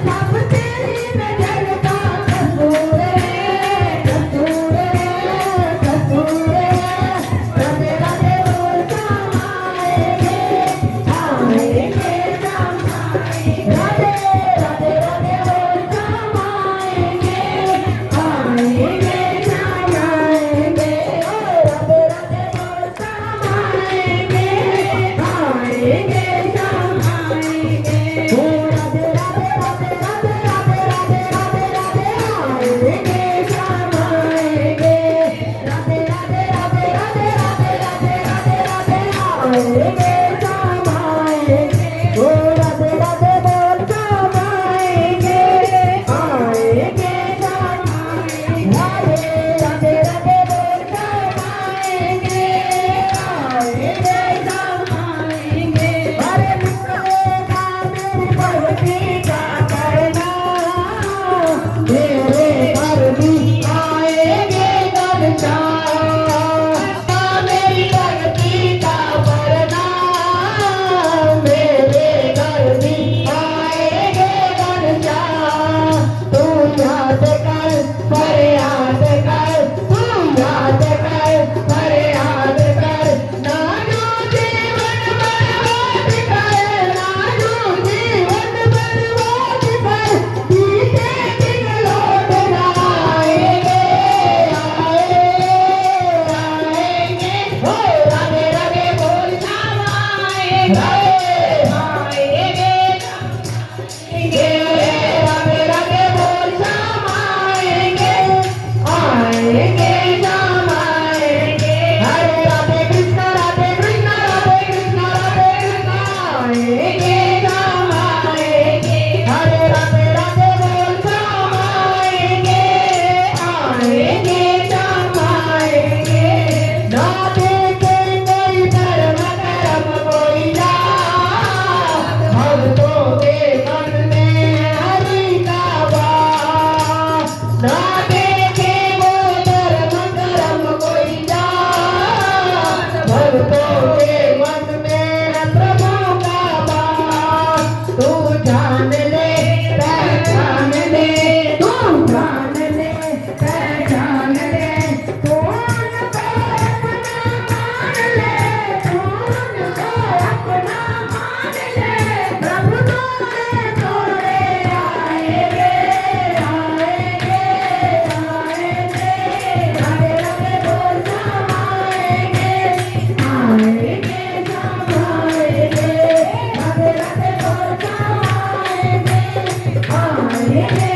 सब तेरी नजर का कसूर है, कसूर है, कसूर है। राधे राधे बोल शाम आएंगे, आएंगे शाम आएंगे। राधे राधे राधे बोल शाम आएंगे, आएंगे शाम आएंगे। राधे राधे बोल शाम आएंगे, आएंगे शाम आएंगे। ओ राधे राधे राधे राधे राधे राधे राधे राधे आएंगे शाम आएंगे। राधे राधे राधे राधे राधे राधे राधे राधे आएंगे शाम आएंगे। ओ राधे राधे बोल शाम आएंगे, आएंगे शाम आएंगे। राधे राधे राधे बोल शाम आएंगे, आएंगे शाम आएंगे। अरे निकलेगा मेरी भक्ति का करना, मेरे घर भी आएंगे घनश्याम। मेरी भक्ति का करना, मेरे घर भी आएंगे घनश्याम। तू याद कर, फरियाद कर, तू याद कर, फरियाद कर। नानू जीवन बर्बाद कर, नानू जीवन बर्बाद कर। बीते दिन लौट ना आएंगे, आएंगे। हो राधे राधे बोल शाम आएंगे, आएंगे आएंगे। राधे राधे बोल शाम आएंगे, आएंगे शाम आएंगे। हरे राधे कृष्ण राधे कृष्ण राधे कृष्ण राधे कृष्ण आएंगे शाम आएंगे। हरे राधे राधे बोल शाम आएंगे, आएंगे शाम आएंगे। ना देखे कोई धर्म करम कोई जा, भक्तों के मन में हरि का वास। ना देखे वो धर्म करम कोई जा, भक्तों के मन में प्रभु का वास। तू जान ले, पहचान ले, तू जान ले, पहचान ले। तू उनको अपना मान ले, तू उनको अपना मान ले। प्रभु तोरे तोरे आएंगे, आएंगे, आएंगे। राधे राधे बोल शाम आएंगे, आएंगे शाम आएंगे। राधे राधे बोल शाम आएंगे, आएंगे